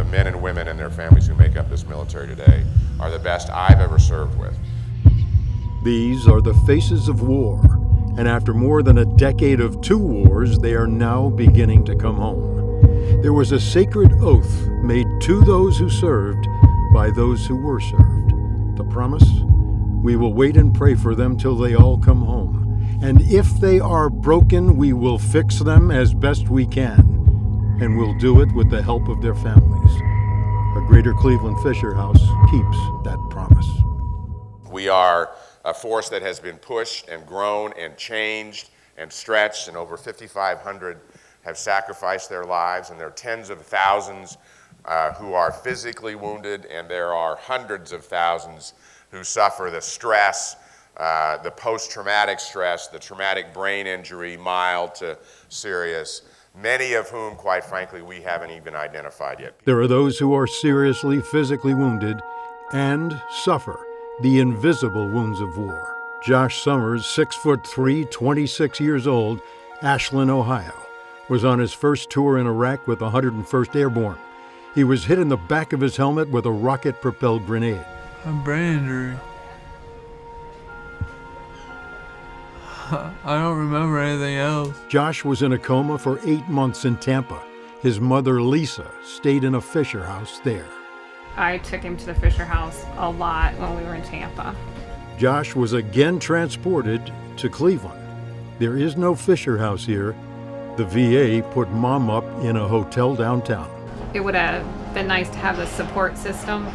men and women and their families who make up this military today are the best I've ever served with. These are the faces of war, and after more than a decade of two wars, they are now beginning to come home. There was a sacred oath made to those who served by those who were served. The promise? We will wait and pray for them till they all come home. And if they are broken, we will fix them as best we can. And we'll do it with the help of their families. Our Greater Cleveland Fisher House keeps that promise. We are a force that has been pushed and grown and changed and stretched, and over 5,500 have sacrificed their lives, and there are tens of thousands who are physically wounded, and there are hundreds of thousands who suffer the stress, the post-traumatic stress, the traumatic brain injury, mild to serious, many of whom, quite frankly, we haven't even identified yet. There are those who are seriously physically wounded and suffer the invisible wounds of war. Josh Summers, 6'3", 26 years old, Ashland, Ohio, was on his first tour in Iraq with the 101st Airborne. He was hit in the back of his helmet with a rocket-propelled grenade. A brain injury. I don't remember anything else. Josh was in a coma for 8 months in Tampa. His mother, Lisa, stayed in a Fisher House there. I took him to the Fisher House a lot when we were in Tampa. Josh was again transported to Cleveland. There is no Fisher House here. The VA put Mom up in a hotel downtown. It would have been nice to have a support system,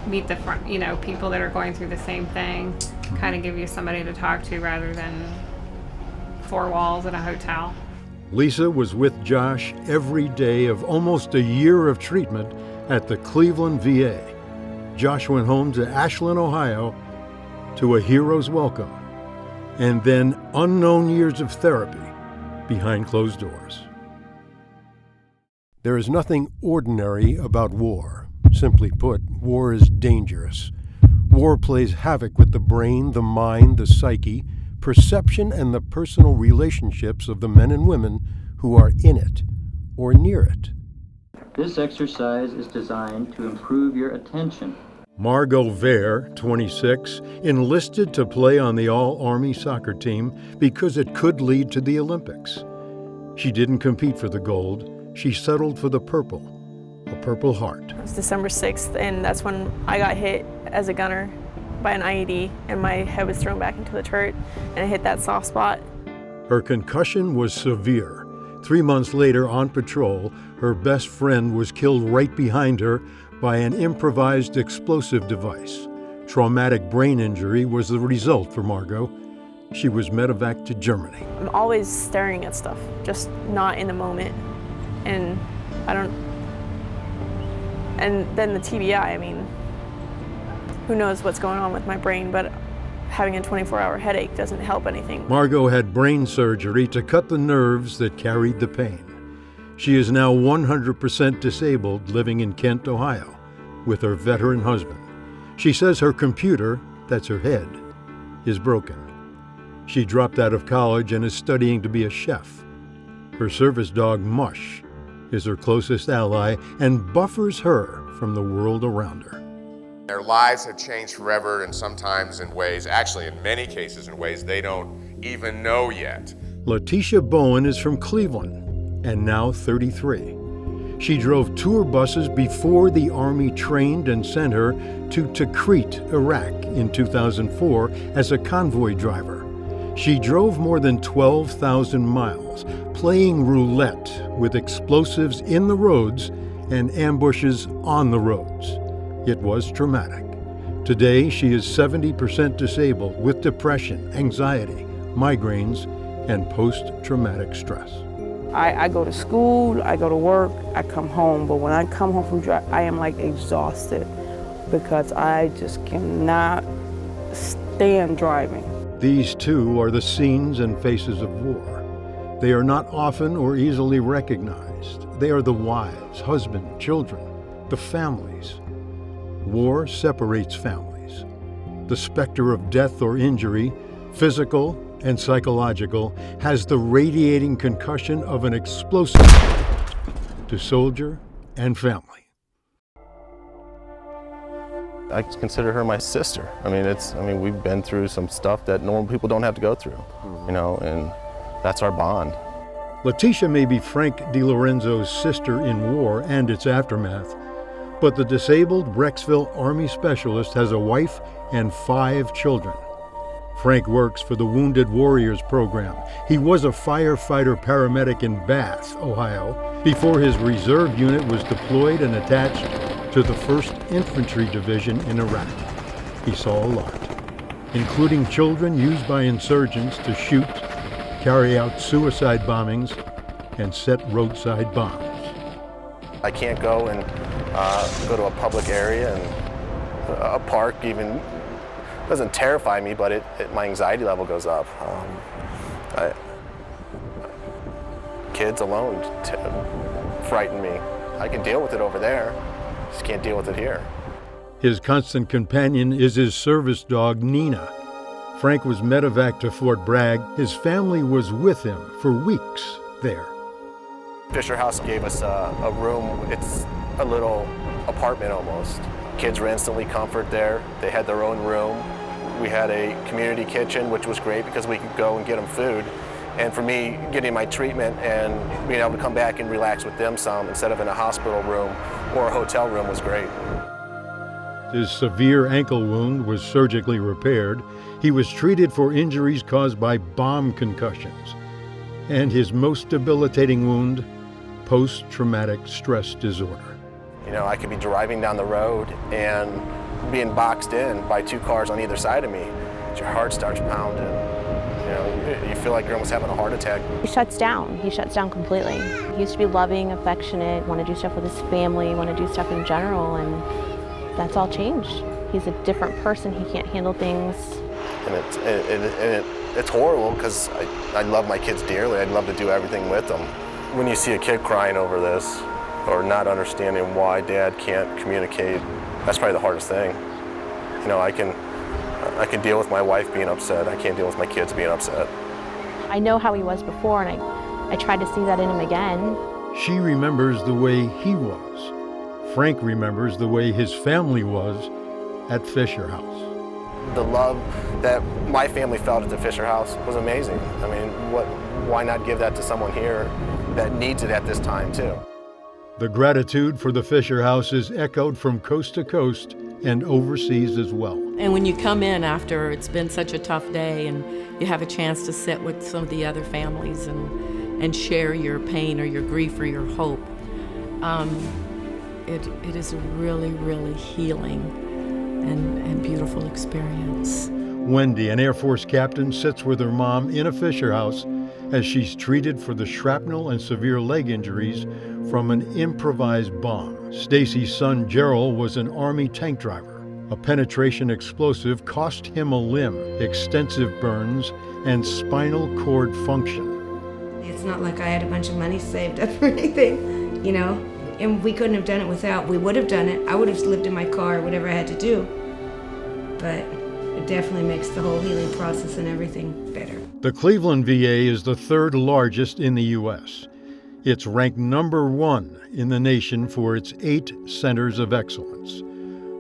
meet the front, people that are going through the same thing, kind of give you somebody to talk to rather than four walls in a hotel. Lisa was with Josh every day of almost a year of treatment at the Cleveland VA. Josh went home to Ashland, Ohio, to a hero's welcome, and then unknown years of therapy behind closed doors. There is nothing ordinary about war. Simply put, war is dangerous. War plays havoc with the brain, the mind, the psyche, perception, and the personal relationships of the men and women who are in it or near it. This exercise is designed to improve your attention. Margot Vare, 26, enlisted to play on the All-Army soccer team because it could lead to the Olympics. She didn't compete for the gold. She settled for the purple, a Purple Heart. It was December 6th, and that's when I got hit as a gunner by an IED, and my head was thrown back into the turret, and it hit that soft spot. Her concussion was severe. 3 months later, on patrol, her best friend was killed right behind her by an improvised explosive device. Traumatic brain injury was the result for Margot. She was medevaced to Germany. I'm always staring at stuff, just not in the moment. And and then the TBI, who knows what's going on with my brain, but having a 24-hour headache doesn't help anything. Margot had brain surgery to cut the nerves that carried the pain. She is now 100% disabled, living in Kent, Ohio, with her veteran husband. She says her computer, that's her head, is broken. She dropped out of college and is studying to be a chef. Her service dog, Mush, is her closest ally and buffers her from the world around her. Their lives have changed forever, and sometimes in ways, actually in many cases in ways they don't even know yet. Letitia Bowen is from Cleveland and now 33. She drove tour buses before the Army trained and sent her to Tikrit, Iraq in 2004 as a convoy driver. She drove more than 12,000 miles, playing roulette with explosives in the roads and ambushes on the roads. It was traumatic. Today, she is 70% disabled with depression, anxiety, migraines, and post-traumatic stress. I go to school, I go to work, I come home, but when I come home from drive, I am exhausted because I just cannot stand driving. These two are the scenes and faces of war. They are not often or easily recognized. They are the wives, husband, children, the families. War separates families. The specter of death or injury, physical and psychological, has the radiating concussion of an explosive to soldier and family. I consider her my sister. I mean, we've been through some stuff that normal people don't have to go through, and that's our bond. Letitia may be Frank DiLorenzo's sister in war and its aftermath, but the disabled Brecksville Army specialist has a wife and 5 children. Frank works for the Wounded Warriors program. He was a firefighter paramedic in Bath, Ohio, before his reserve unit was deployed and attached to the 1st Infantry Division in Iraq. He saw a lot, including children used by insurgents to shoot, carry out suicide bombings, and set roadside bombs. I can't go and go to a public area, and a park even doesn't terrify me, but my anxiety level goes up. Kids alone frighten me. I can deal with it over there, just can't deal with it here. His constant companion is his service dog, Nina. Frank was medevac to Fort Bragg. His family was with him for weeks there. Fisher House gave us a room. It's a little apartment almost. Kids were instantly comfort there. They had their own room. We had a community kitchen, which was great because we could go and get them food. And for me, getting my treatment and being able to come back and relax with them some instead of in a hospital room or a hotel room was great. His severe ankle wound was surgically repaired. He was treated for injuries caused by bomb concussions. And his most debilitating wound, post-traumatic stress disorder. I could be driving down the road and being boxed in by 2 cars on either side of me. Your heart starts pounding. You feel like you're almost having a heart attack. He shuts down. He shuts down completely. He used to be loving, affectionate, want to do stuff with his family, want to do stuff in general, and that's all changed. He's a different person. He can't handle things. And it's horrible because I love my kids dearly. I'd love to do everything with them. When you see a kid crying over this or not understanding why dad can't communicate, that's probably the hardest thing. I can deal with my wife being upset. I can't deal with my kids being upset. I know how he was before, and I tried to see that in him again. She remembers the way he was. Frank remembers the way his family was at Fisher House. The love that my family felt at the Fisher House was amazing. I mean, why not give that to someone here that needs it at this time, too? The gratitude for the Fisher House is echoed from coast to coast and overseas as well. And when you come in after it's been such a tough day and you have a chance to sit with some of the other families and share your pain or your grief or your hope, it is a really, really healing and beautiful experience. Wendy, an Air Force captain, sits with her mom in a Fisher House as she's treated for the shrapnel and severe leg injuries from an improvised bomb. Stacy's son, Gerald, was an Army tank driver. A penetration explosive cost him a limb, extensive burns, and spinal cord function. It's not like I had a bunch of money saved up or anything, and we couldn't have done it without. We would have done it. I would have lived in my car, whatever I had to do. But it definitely makes the whole healing process and everything better. The Cleveland VA is the 3rd largest in the U.S. It's ranked number 1 in the nation for its 8 centers of excellence.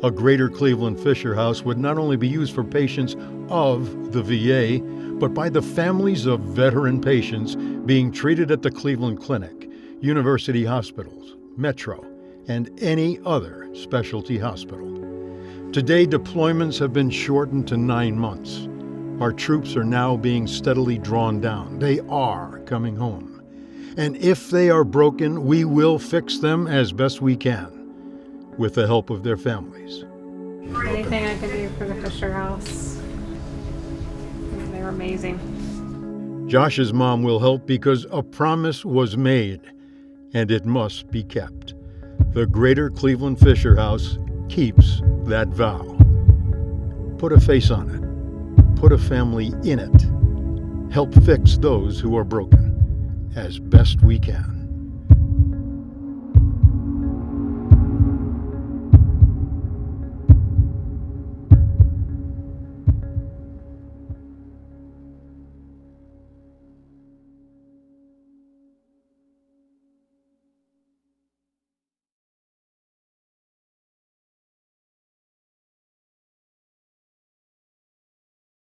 A Greater Cleveland Fisher House would not only be used for patients of the VA, but by the families of veteran patients being treated at the Cleveland Clinic, University Hospitals, Metro, and any other specialty hospital. Today, deployments have been shortened to 9 months. Our troops are now being steadily drawn down. They are coming home. And if they are broken, we will fix them as best we can, with the help of their families. Anything I can do for the Fisher House. They're amazing. Josh's mom will help because a promise was made, and it must be kept. The Greater Cleveland Fisher House keeps that vow. Put a face on it. Put a family in it. Help fix those who are broken as best we can.